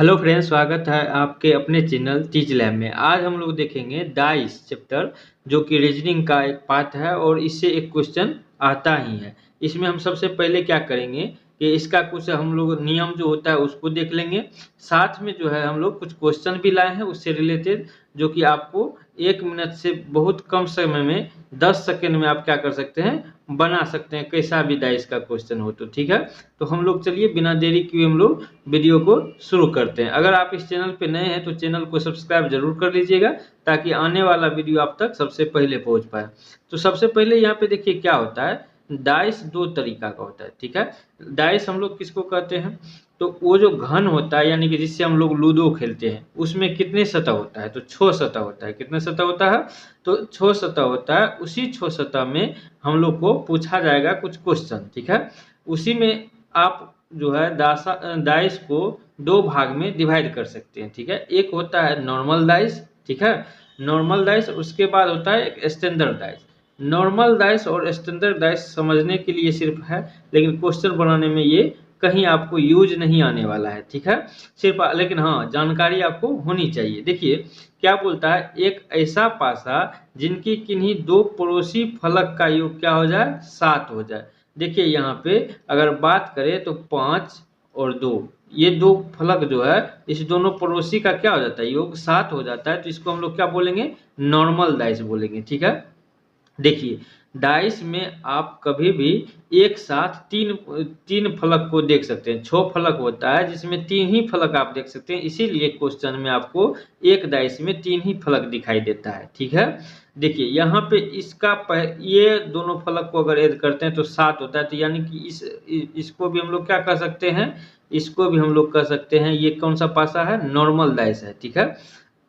Hello friends, स्वागत है आपके अपने चैनल टीच लैब में। आज हम लोग देखेंगे डाइस चैप्टर, जो कि रीजनिंग का एक पार्ट है और इससे एक क्वेश्चन आता ही है। इसमें हम सबसे पहले क्या करेंगे कि इसका कुछ हम लोग नियम जो होता है उसको देख लेंगे। साथ में जो है हम लोग कुछ क्वेश्चन भी लाए हैं उससे रिलेटेड, जो कि आपको 1 मिनट से बहुत कम समय में 10 सेकेंड में आप क्या कर सकते हैं, बना सकते हैं, कैसा भी डाइस का क्वेश्चन हो तो ठीक है। तो हम लोग चलिए बिना देरी किए हम लोग वीडियो को शुरू करते हैं। अगर आप इस चैनल पे नए हैं तो चैनल को सब्सक्राइब जरूर कर लीजिएगा, ताकि आने वाला वीडियो आप तक सबसे पहले पहुंच पाए। तो सबसे पहले यहाँ पे देखिए क्या होता है, डाइस दो तरीका का होता है, ठीक है। डाइस हम लोग किसको कहते हैं, तो वो जो घन होता है, यानी कि जिससे हम लोग लूडो खेलते हैं, उसमें कितने सतह होता है, तो 6 सतह होता है। कितने सतह होता है, तो 6 सतह होता है। उसी 6 सतह में हम लोग को पूछा जाएगा कुछ क्वेश्चन, ठीक है। उसी में आप जो है डाइस को दो भाग में डिवाइड कर सकते हैं, ठीक है। एक होता है नॉर्मल डाइस, ठीक है, नॉर्मल डाइस। उसके बाद होता है एक स्टैंडर्ड डाइस। नॉर्मल डाइस और स्टैंडर्ड डाइस समझने के लिए सिर्फ है, लेकिन क्वेश्चन बनाने में ये कहीं आपको यूज नहीं आने वाला है, ठीक है। सिर्फ लेकिन हाँ, जानकारी आपको होनी चाहिए। देखिए क्या बोलता है, एक ऐसा पासा जिनकी किन्हीं दो पड़ोसी फलक का योग क्या हो जाए, 7 हो जाए। देखिए यहाँ पे अगर बात करें तो 5 और 2, ये दो फलक जो है, इस दोनों पड़ोसी का क्या हो जाता है, योग 7 हो जाता है। तो इसको हम लोग क्या बोलेंगे, नॉर्मल डाइस बोलेंगे, ठीक है। देखिए डाइस में आप कभी भी एक साथ तीन तीन फलक को देख सकते हैं। 6 फलक होता है जिसमें 3 ही फलक आप देख सकते हैं, इसीलिए क्वेश्चन में आपको एक डाइस में 3 ही फलक दिखाई देता है, ठीक है। देखिए यहाँ पे ये दोनों फलक को अगर ऐड करते हैं तो 7 होता है। तो यानी कि इसको भी हम लोग क्या कर सकते हैं, इसको भी हम लोग कर सकते हैं, ये कौन सा पासा है, नॉर्मल डाइस है, ठीक है,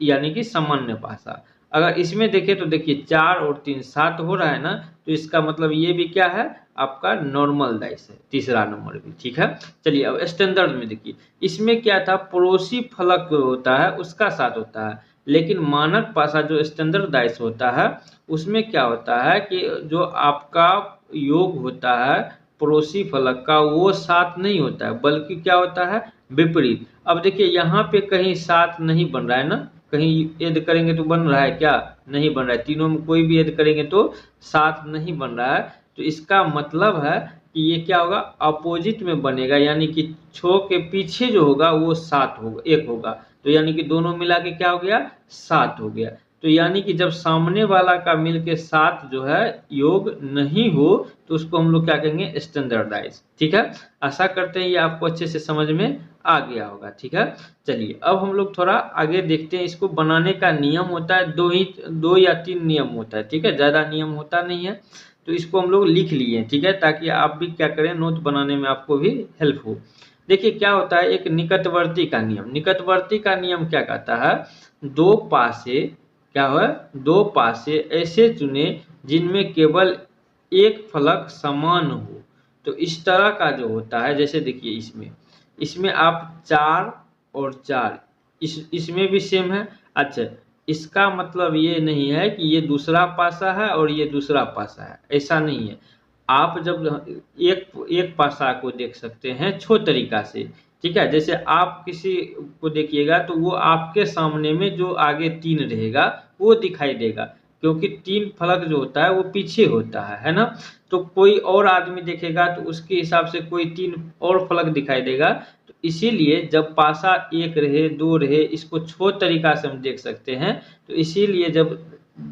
यानी कि सामान्य पासा। अगर इसमें देखें तो देखिए 4 और 3 7 हो रहा है ना, तो इसका मतलब ये भी क्या है, आपका नॉर्मल डाइस है, तीसरा नंबर भी, ठीक है। चलिए अब स्टैंडर्ड में देखिए, इसमें क्या था, पड़ोसी फलक जो होता है उसका 7 होता है, लेकिन मानक पासा जो स्टैंडर्ड डाइस होता है उसमें क्या होता है कि जो आपका योग होता है पड़ोसी फलक का, वो 7 नहीं होता है, बल्कि क्या होता है, विपरीत। अब देखिए यहाँ पे कहीं 7 नहीं बन रहा है ना, कहीं ऐड करेंगे तो बन रहा है क्या, नहीं बन रहा है। तीनों में कोई भी ऐड करेंगे तो 7 नहीं बन रहा है। तो इसका मतलब है कि ये क्या होगा, अपोजिट में बनेगा, यानी कि 6 के पीछे जो होगा वो 7 होगा, 1 होगा। तो यानी कि दोनों मिला के क्या हो गया, 7 हो गया। तो यानी कि जब सामने वाला का मिल के 7 जो है योग नहीं हो, तो उसको हम लोग क्या कहेंगे, स्टैंडर्डाइज, ठीक है। आशा करते हैं ये आपको अच्छे से समझ में आ गया होगा, ठीक है। चलिए अब हम लोग थोड़ा आगे देखते हैं। इसको बनाने का नियम होता है दो या तीन नियम होता है, ठीक है, ज्यादा नियम होता नहीं है। तो इसको हम लोग लिख लिए, ठीक है, ताकि आप भी क्या करें, नोट बनाने में आपको भी हेल्प हो। देखिए क्या होता है, एक निकटवर्ती का नियम। निकटवर्ती का नियम क्या कहता है, दो पासे क्या है, दो पासे ऐसे चुने जिनमें केवल एक फलक समान हो। तो इस तरह का जो होता है, जैसे देखिए इसमें आप 4 और 4, इसमें भी सेम है। अच्छा, इसका मतलब ये नहीं है कि ये दूसरा पासा है और ये दूसरा पासा है, ऐसा नहीं है। आप जब एक एक पासा को देख सकते हैं 6 तरीका से, ठीक है। जैसे आप किसी को देखिएगा तो वो आपके सामने में जो आगे 3 रहेगा वो दिखाई देगा, क्योंकि 3 फलक जो होता है वो पीछे होता है ना। तो कोई और आदमी देखेगा तो उसके हिसाब से कोई 3 और फलक दिखाई देगा। तो इसीलिए जब पासा 1 रहे 2 रहे, इसको 6 तरीका से हम देख सकते हैं। तो इसीलिए जब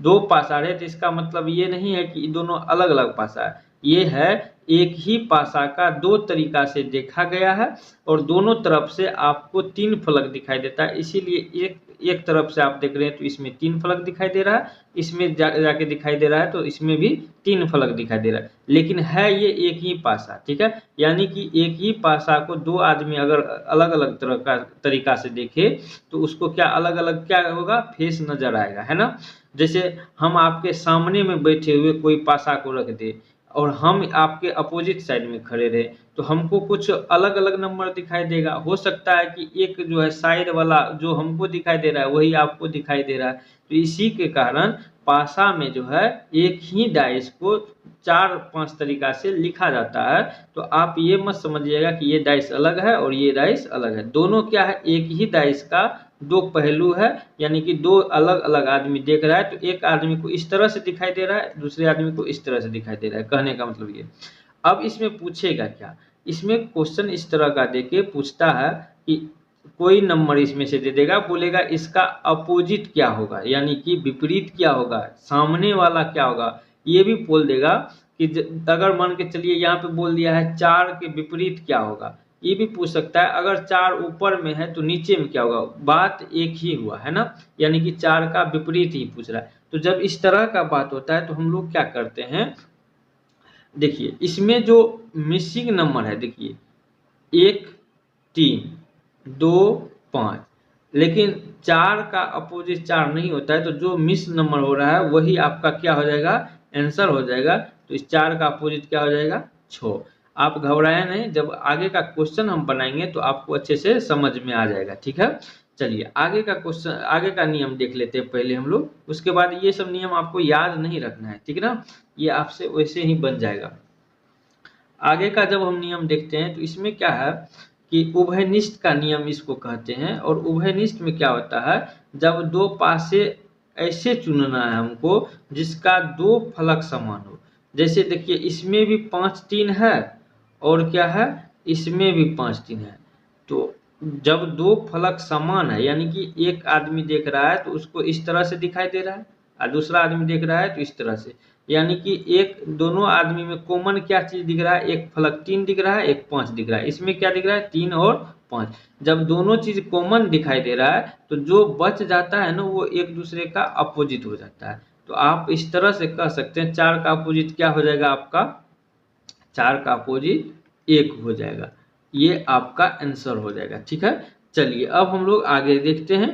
2 पासा रहे तो इसका मतलब ये नहीं है कि दोनों अलग अलग पासा है, ये है एक ही पासा का 2 तरीका से देखा गया है, और दोनों तरफ से आपको 3 फलक दिखाई देता है। इसीलिए एक तरफ से आप देख रहे हैं तो इसमें 3 फलक दिखाई दे रहा है, इसमें जाके दिखाई दे रहा है तो इसमें भी 3 फलक दिखाई दे रहा है, लेकिन है ये एक ही पासा, ठीक है। यानी कि एक ही पासा को 2 आदमी अगर अलग अलग तरह का तरीका से देखे तो उसको क्या अलग अलग क्या होगा, फेस नजर आएगा, है ना। जैसे हम आपके सामने में बैठे हुए कोई पासा को रख दे और हम आपके अपोजिट साइड में खड़े रहे, तो हमको कुछ अलग अलग नंबर दिखाई देगा। हो सकता है कि एक जो है साइड वाला जो हमको दिखाई दे रहा है वही आपको दिखाई दे रहा है। तो इसी के कारण पासा में जो है एक ही डाइस को 4-5 तरीका से लिखा जाता है। तो आप ये मत समझिएगा कि ये डाइस अलग है और ये डाइस अलग है, दोनों क्या है, एक ही डाइस का दो पहलू है, यानी कि दो अलग अलग आदमी देख रहा है, तो एक आदमी को इस तरह से दिखाई दे रहा है, दूसरे आदमी को इस तरह से दिखाई दे रहा है, कहने का मतलब ये। अब इसमें पूछेगा क्या, इसमें क्वेश्चन इस तरह का देके पूछता है कि कोई नंबर इसमें से दे देगा, बोलेगा इसका अपोजिट क्या होगा, यानी कि विपरीत क्या होगा, सामने वाला क्या होगा, ये भी बोल देगा कि अगर मान के चलिए यहाँ पे बोल दिया है 4 के विपरीत क्या होगा, ये भी पूछ सकता है। अगर 4 ऊपर में है तो नीचे में क्या होगा, बात एक ही हुआ है ना, यानी कि 4 का विपरीत ही पूछ रहा है। तो जब इस तरह का बात होता है तो हम लोग क्या करते हैं, देखिए इसमें जो मिसिंग नंबर है, देखिए 1 3 2 5, लेकिन 4 का अपोजिट 4 नहीं होता है, तो जो मिस नंबर हो रहा है वही आपका क्या हो जाएगा, आंसर हो जाएगा। तो इस 4 का अपोजिट क्या हो जाएगा, 6। आप घबराए नहीं, जब आगे का क्वेश्चन हम बनाएंगे तो आपको अच्छे से समझ में आ जाएगा, ठीक है। चलिए आगे का क्वेश्चन, आगे का नियम देख लेते हैं पहले हम लोग, उसके बाद ये सब नियम आपको याद नहीं रखना है, ठीक है ना, ये आपसे वैसे ही बन जाएगा। आगे का जब हम नियम देखते हैं तो इसमें क्या है कि उभयनिष्ठ का नियम इसको कहते हैं। और उभयनिष्ठ में क्या होता है, जब दो पासे ऐसे चुनना है हमको जिसका दो फलक समान हो। जैसे देखिए इसमें भी 5 3 है और क्या है, इसमें भी 5 3 है। तो जब दो फलक समान है, यानी कि एक आदमी देख रहा है तो उसको इस तरह से दिखाई दे रहा है और दूसरा आदमी देख रहा है तो इस तरह से, यानी कि एक दोनों आदमी में कॉमन क्या चीज दिख रहा है, एक फलक 3 दिख रहा है, एक 5 दिख रहा है। इसमें क्या दिख रहा है, 3 और 5। जब दोनों चीज कॉमन दिखाई दे रहा है तो जो बच जाता है ना वो एक दूसरे का अपोजिट हो जाता है। तो आप इस तरह से कह सकते हैं 4 का अपोजिट क्या हो जाएगा आपका, 4 का अपोजिट 1 हो जाएगा, ये आपका आंसर हो जाएगा, ठीक है। चलिए अब हम लोग आगे देखते हैं,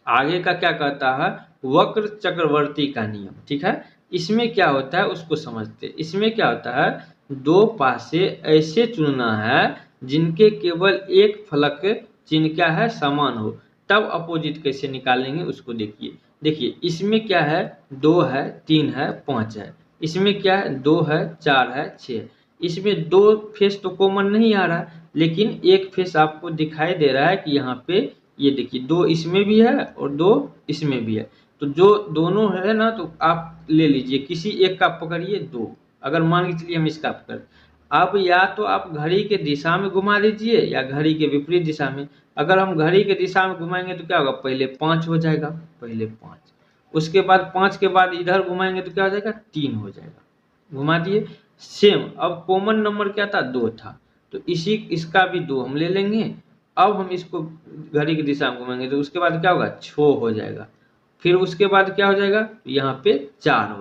आगे का क्या कहता है, वक्र चक्रवर्ती का नियम, ठीक है। इसमें क्या होता है उसको समझते हैं। इसमें क्या होता है, दो पासे ऐसे चुनना है जिनके केवल एक फलक चिन्ह क्या है, समान हो, तब अपोजिट कैसे निकालेंगे उसको देखिए। देखिए इसमें क्या है, 2 है 3 है 5 है, इसमें क्या है 2 है 4 है 6 है। इसमें दो फेस तो कॉमन नहीं आ रहा, लेकिन एक फेस आपको दिखाई दे रहा है कि यहाँ पे ये देखिए 2 इसमें भी है और 2 इसमें भी है। तो जो दोनों है ना, तो आप ले लीजिए किसी एक का पकड़िए 2। अगर मान के चलिए हम इसका पकड़, अब या तो आप घड़ी के दिशा में घुमा दीजिए या घड़ी के विपरीत दिशा में। अगर हम घड़ी के दिशा में घुमाएंगे तो क्या होगा, पहले 5 हो जाएगा, पहले 5, उसके बाद 5 के बाद इधर घुमाएंगे तो क्या हो जाएगा, 3 हो जाएगा, घुमा दिए। सेम अब कॉमन नंबर क्या था, 2 था, तो इसका भी 2 हम ले लेंगे। अब हम इसको घड़ी की दिशा में घुमाएंगे तो उसके बाद क्या होगा, 6 हो जाएगा। फिर उसके बाद क्या हो जाएगा, यहाँ पे 4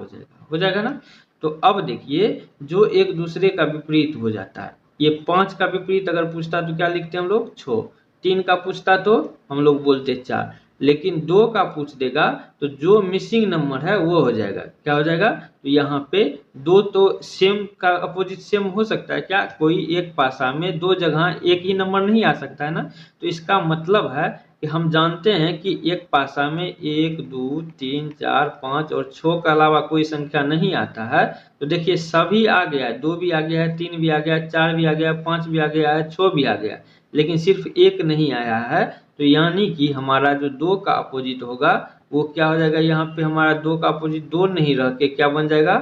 हो जाएगा ना। तो अब देखिए जो एक दूसरे का विपरीत हो जाता है, ये 5 का विपरीत अगर पूछता तो क्या लिखते हम लोग, 6। 3 का पूछता तो हम लोग बोलते 4, लेकिन 2 का पूछ देगा तो जो मिसिंग नंबर है वो हो जाएगा, क्या हो जाएगा, तो यहाँ पे 2 तो सेम का अपोजिट सेम हो सकता है क्या, कोई एक पासा में 2 जगह एक ही नंबर नहीं आ सकता है ना। तो इसका मतलब है कि हम जानते हैं कि एक पासा में 1 2 3 4 5 और 6 के अलावा कोई संख्या नहीं आता है। तो देखिए सभी आ गया है, 2 भी आ गया है, 3 भी आ गया है, 4 भी आ गया है, 5 भी आ गया है, 6 भी आ गया है, लेकिन सिर्फ एक नहीं आया है। तो यानी कि हमारा जो 2 का अपोजिट होगा वो क्या हो जाएगा, यहाँ पे हमारा 2 का अपोजिट 2 नहीं रह के क्या बन जाएगा,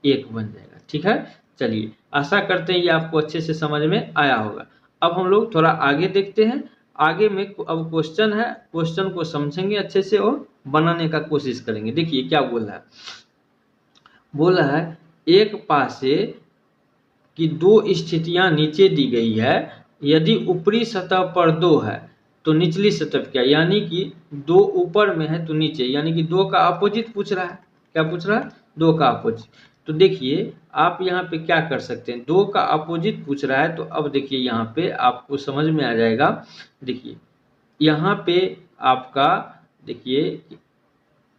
1 बन जाएगा, ठीक है। चलिए आशा करते हैं ये आपको अच्छे से समझ में आया होगा। अब हम लोग थोड़ा आगे देखते हैं। आगे में अब क्वेश्चन है, क्वेश्चन को समझेंगे अच्छे से और बनाने का कोशिश करेंगे। देखिए क्या बोल रहा है, बोला है एक पासे की 2 स्थितियां नीचे दी गई है, यदि ऊपरी सतह पर 2 है तो निचली सतह क्या, यानी कि 2 ऊपर में है तो नीचे, यानी कि 2 का अपोजिट पूछ रहा है। क्या पूछ रहा है, 2 का अपोजिट। तो देखिए आप यहाँ पे क्या कर सकते हैं, 2 का अपोजिट पूछ रहा है, तो अब देखिए यहाँ पे आपको समझ में आ जाएगा। देखिए यहाँ पे आपका देखिए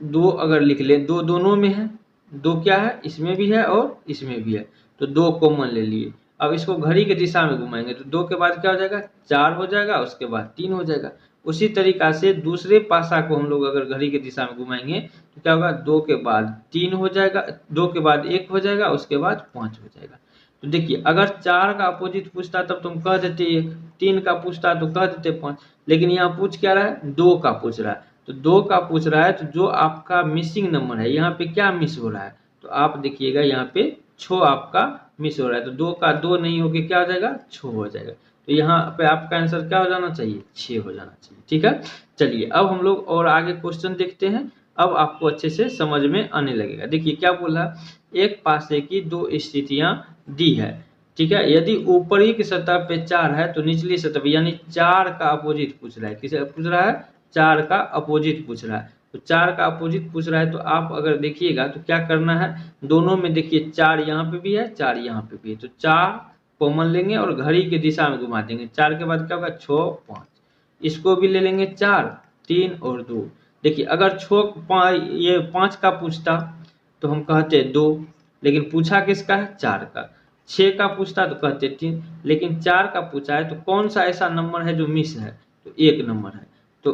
2 अगर लिख लें, 2 दोनों में है, 2 क्या है, इसमें भी है और इसमें भी है, तो 2 कॉमन ले लिए। अब इसको घड़ी के दिशा में घुमाएंगे तो 2 के बाद क्या हो जाएगा 4 हो जाएगा, उसके बाद 3 हो जाएगा। उसी तरीका से दूसरे पासा को हम लोग अगर घड़ी के दिशा में घुमाएंगे तो क्या होगा 2 के बाद 3 हो जाएगा, 2 के बाद 1 हो जाएगा, उसके बाद 5 हो जाएगा। तो देखिए अगर 4 का अपोजिट पूछता तब तुम कह देते 1, 3 का पूछता तो कह देते 5, लेकिन यहाँ पूछ क्या रहा है 2 का पूछ रहा है। तो 2 का पूछ रहा है तो जो आपका मिसिंग नंबर है यहाँ पे क्या मिस हो रहा है, तो आप देखिएगा यहाँ पे 6 आपका मिस हो रहा है। तो 2 का 2 नहीं होके क्या हो जाएगा 6 हो जाएगा। तो यहाँ पे आपका आंसर क्या हो जाना चाहिए 6 हो जाना चाहिए। ठीक है, चलिए अब हम लोग और आगे क्वेश्चन देखते हैं। अब आपको अच्छे से समझ में आने लगेगा। देखिए क्या बोला, एक पासे की 2 स्थितियां दी है। ठीक है, यदि ऊपरी की सतह पे 4 है तो निचली सतह पे यानी 4 का अपोजिट पूछ रहा है। किसे पूछ रहा है 4 का अपोजिट पूछ रहा है। तो 4 का अपोजिट पूछ रहा है तो आप अगर देखिएगा तो क्या करना है, दोनों में देखिए 4 यहाँ पे भी है 4 यहाँ पे भी है, तो 4 कॉमन लेंगे और घड़ी की दिशा में घुमा देंगे। 4 के बाद क्या होगा 6 5, इसको भी ले लेंगे 4 3 और 2। देखिए अगर 5 का पूछता तो हम कहते 2, लेकिन पूछा किसका है 4 का। 6 का पूछता तो कहते 3, लेकिन 4 का पूछा है तो कौन सा ऐसा नंबर है जो मिस है, तो 1 नंबर है। तो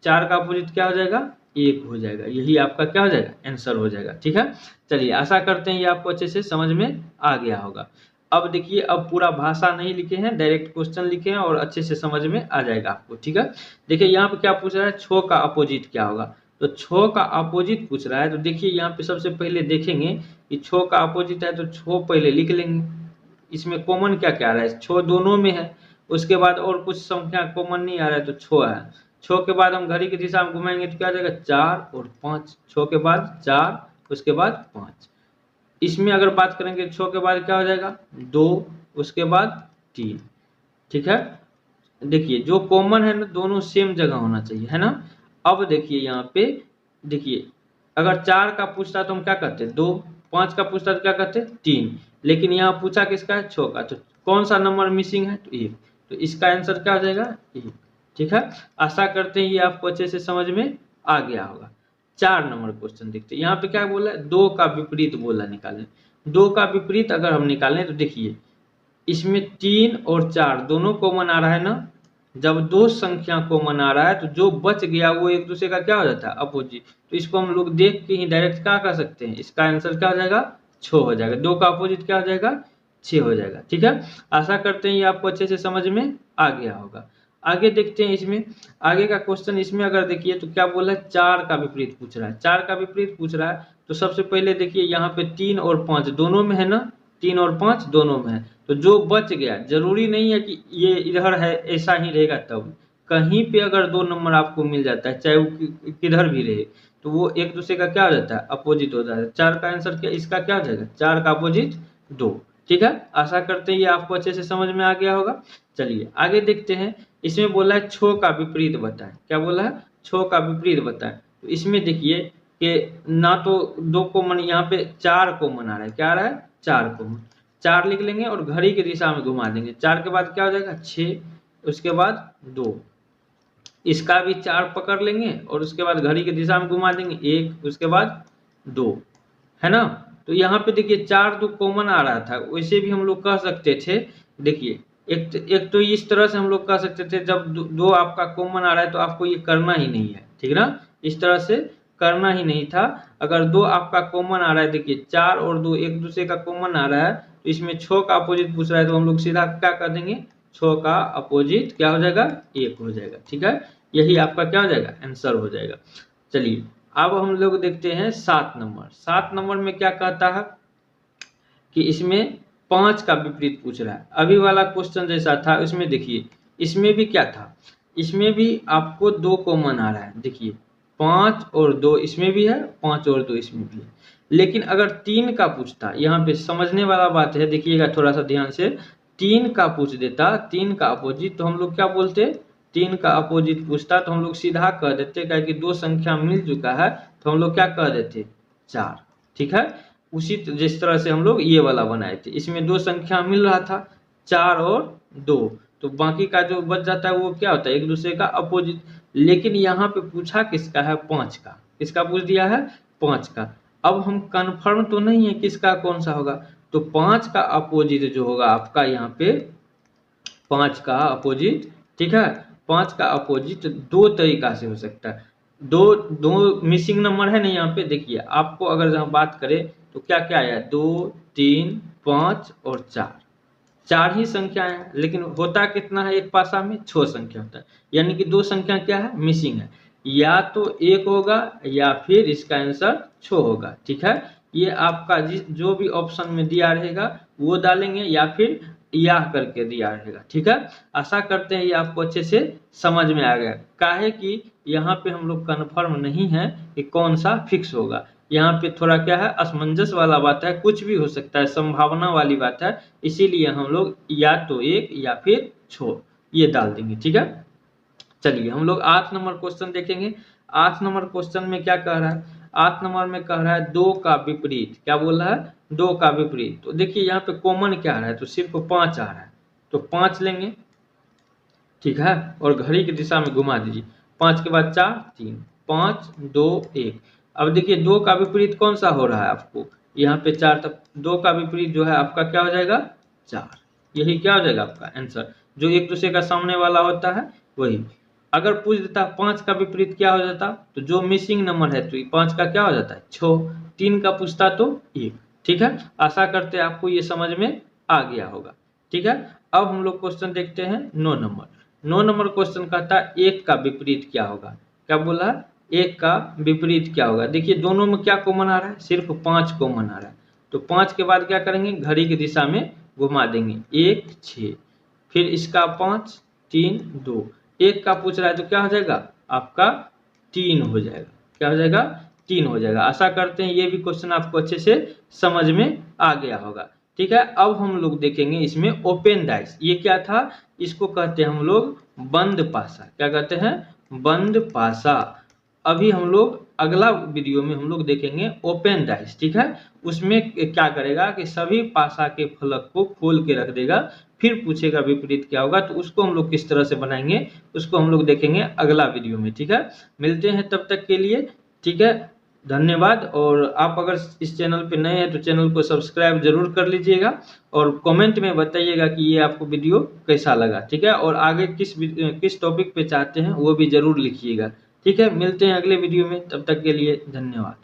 4 का अपोजिट क्या हो जाएगा 1 हो जाएगा। यही आपका क्या हो जाएगा आंसर हो जाएगा। ठीक है, चलिए आशा करते हैं ये आपको अच्छे से समझ में आ गया होगा। अब देखिए अब पूरा भाषा नहीं लिखे हैं, डायरेक्ट क्वेश्चन लिखे हैं और अच्छे से समझ में आ जाएगा आपको। ठीक है, देखिए यहाँ पे क्या पूछ रहा है 6 का अपोजिट क्या होगा, तो 6 का अपोजिट पूछ रहा है। तो देखिए यहाँ पे सबसे पहले देखेंगे कि 6 का अपोजिट है तो 6 पहले लिख लेंगे। इसमें कॉमन क्या क्या आ रहा है 6 दोनों में है, उसके बाद और कुछ संख्या कॉमन नहीं आ रहा है तो 6 है। 6 के बाद हम घड़ी की दिशा में घुमाएंगे तो क्या आ जाएगा 4 और 5, 6 के बाद 4 उसके बाद 5। इसमें अगर बात करेंगे 6 के बाद क्या हो जाएगा 2 उसके बाद 3। ठीक है, देखिए जो कॉमन है ना दोनों सेम जगह होना चाहिए, है ना। अब देखिए यहाँ पे देखिए अगर 4 का पूछता तो हम क्या करते 2, 5 का पूछता तो क्या करते 3, लेकिन यहाँ पूछा किसका है 6 का, तो कौन सा नंबर मिसिंग है तो 1, तो इसका आंसर क्या हो जाएगा 1। ठीक है, आशा करते हैं ये आपको अच्छे से समझ में आ गया होगा। 4 नंबर क्वेश्चन देखते हैं। यहाँ पे क्या बोला है 2 का विपरीत बोला निकालें। 2 का विपरीत अगर हम निकालें तो देखिए इसमें 3 और 4 दोनों कॉमन आ रहा है ना। जब 2 संख्या कॉमन आ रहा है तो जो बच गया वो एक दूसरे का क्या हो जाता है अपोजिट। तो इसको हम लोग देख के ही डायरेक्ट क्या कर सकते हैं, इसका आंसर क्या हो जाएगा 6 हो जाएगा। 2 का अपोजिट क्या हो जाएगा 6 हो जाएगा। ठीक है, आशा करते हैं ये आपको अच्छे से समझ में आ गया होगा। आगे देखते हैं इसमें आगे का क्वेश्चन। इसमें अगर देखिए तो क्या बोला है 4 का विपरीत पूछ रहा है। 4 का विपरीत पूछ रहा है तो सबसे पहले देखिए यहाँ पे 3 और 5 दोनों में है ना, 3 और 5 दोनों में है। तो जो बच गया जरूरी नहीं है कि ये इधर है ऐसा ही रहेगा, तब कहीं पे अगर 2 नंबर आपको मिल जाता है चाहे वो किधर भी रहे तो वो एक दूसरे का क्या हो जाता है अपोजिट हो जाता है। 4 का आंसर क्या इसका क्या हो जाएगा 4 का अपोजिट 2। ठीक है, आशा करते हैं ये आपको अच्छे से समझ में आ गया होगा। चलिए आगे देखते हैं। इसमें बोला है 6 का विपरीत बताएं। क्या बोला है 6 का विपरीत बताएं। तो इसमें देखिए कि ना तो 2 कॉमन, यहाँ पे 4 कॉमन आ रहा है। क्या आ रहा है 4 कॉमन, 4 लिख लेंगे और घड़ी की दिशा में घुमा देंगे। 4 के बाद क्या हो जाएगा 6 उसके बाद 2, इसका भी 4 पकड़ लेंगे और उसके बाद घड़ी की दिशा में घुमा देंगे 1 उसके बाद 2, है ना। तो यहाँ पे देखिए 4 2 कॉमन आ रहा था, वैसे भी हम लोग कह सकते थे। देखिए एक तो इस तरह से हम लोग कह सकते थे जब 2 आपका कॉमन आ रहा है तो आपको ये करना ही नहीं है। ठीक ना, इस तरह से करना ही नहीं था। अगर 2 आपका कॉमन आ रहा है, देखिए 4 और 2 एक दूसरे का कॉमन आ रहा है तो इसमें 6 का अपोजिट पूछ रहा है तो हम लोग सीधा क्या कर देंगे 6 का अपोजिट क्या हो जाएगा 1 हो जाएगा। ठीक है, यही आपका क्या हो जाएगा आंसर हो जाएगा। चलिए अब हम लोग देखते हैं 7 नंबर। 7 नंबर में क्या कहता है कि इसमें 5 का विपरीत पूछ रहा है। अभी वाला क्वेश्चन जैसा था उसमें देखिए इसमें भी क्या था, इसमें भी आपको 2 कॉमन आ रहा है। देखिए 5 और 2 इसमें भी है, 5 और 2 इसमें भी है। लेकिन अगर 3 का पूछता, यहाँ पे समझने वाला बात है, देखिएगा थोड़ा सा ध्यान से। 3 का पूछ देता 3 का अपोजिट तो हम लोग क्या बोलते 3 का अपोजिट पूछता तो हम लोग सीधा कह देते, क्या कि 2 संख्या मिल चुका है तो हम लोग क्या कह देते 4। ठीक है, उसी जिस तरह से हम लोग ये वाला बनाए थे, इसमें 2 संख्या मिल रहा था 4 और 2, तो बाकी का जो बच जाता है वो क्या होता है एक दूसरे का अपोजिट। लेकिन यहाँ पे पूछा किसका है 5 का, किसका पूछ दिया है 5 का। अब हम कंफर्म तो नहीं है किसका कौन सा होगा, तो 5 का अपोजिट जो होगा आपका यहाँ पे 5 का अपोजिट, ठीक है, 5 का अपोजिट दो तरीका से हो सकता है। दो दो मिसिंग नंबर है ना यहाँ पे, देखिए आपको अगर हम बात करें तो क्या क्या आया, 2 3 5 और 4, 4 ही संख्या है, लेकिन होता कितना है एक पासा में, 6 संख्या होता है, यानी कि 2 संख्या क्या है, मिसिंग है, या तो 1 होगा या फिर इसका आंसर 6 होगा, ठीक है। ये आपका जो भी ऑप्शन में दिया रहेगा वो डालेंगे या फिर या करके दिया रहेगा, ठीक है। आशा करते हैं ये आपको अच्छे से समझ में आ गया, काहे कि यहाँ पे हम लोग कन्फर्म नहीं है कि कौन सा फिक्स होगा, यहाँ पे थोड़ा क्या है असमंजस वाला बात है, कुछ भी हो सकता है, संभावना वाली बात है, इसीलिए हम लोग या तो 1 या फिर 6 ये डाल देंगे, ठीक है। चलिए हम लोग 8 नंबर क्वेश्चन देखेंगे। 8 नंबर क्वेश्चन में क्या कह रहा है, 8 नंबर में कह रहा है 2 का विपरीत, क्या बोल रहा है, 2 का विपरीत। तो देखिए यहाँ पे कॉमन क्या आ रहा है, तो सिर्फ 5 आ रहा है, तो 5 लेंगे, ठीक है, और घड़ी की दिशा में घुमा दीजिए, 5 के बाद 4 3 5 2 1। अब देखिए 2 का विपरीत कौन सा हो रहा है आपको, यहाँ पे 4, तक 2 का विपरीत जो है आपका क्या हो जाएगा, 4, यही क्या हो जाएगा आपका आंसर, जो एक दूसरे का सामने वाला होता है वही। अगर पूछ देता 5 का विपरीत क्या हो जाता, तो जो मिसिंग नंबर है तो 5 का क्या हो जाता है 6, 3 का पूछता तो 1, ठीक है। आशा करते हैं आपको ये समझ में आ गया होगा, ठीक है। अब हम लोग क्वेश्चन देखते हैं 9 नंबर। 9 नंबर क्वेश्चन कहता है 1 का विपरीत क्या होगा, क्या बोला है, 1 का विपरीत क्या होगा। देखिए दोनों में क्या कॉमन आ रहा है, सिर्फ 5 कॉमन आ रहा है, तो 5 के बाद क्या करेंगे, घड़ी की दिशा में घुमा देंगे, 1 6, फिर इसका 5 3 2, 1 का पूछ रहा है तो क्या हो जाएगा आपका 3 हो जाएगा, क्या हो जाएगा 3 हो जाएगा। आशा करते हैं ये भी क्वेश्चन आपको अच्छे से समझ में आ गया होगा, ठीक है। अब हम लोग देखेंगे इसमें ओपन डाइस, ये क्या था, इसको कहते हैं हम लोग बंद पासा, क्या कहते हैं, बंद पासा। अभी हम लोग अगला वीडियो में हम लोग देखेंगे ओपन डाइस, ठीक है। उसमें क्या करेगा कि सभी पासा के फलक को खोल के रख देगा, फिर पूछेगा विपरीत क्या होगा, तो उसको हम लोग किस तरह से बनाएंगे उसको हम लोग देखेंगे अगला वीडियो में, ठीक है। मिलते हैं तब तक के लिए, ठीक है, धन्यवाद। और आप अगर इस चैनल पे नए हैं तो चैनल को सब्सक्राइब जरूर कर लीजिएगा, और कमेंट में बताइएगा कि ये आपको वीडियो कैसा लगा, ठीक है, और आगे किस टॉपिक पे चाहते हैं वो भी जरूर लिखिएगा, ठीक है। मिलते हैं अगले वीडियो में, तब तक के लिए धन्यवाद।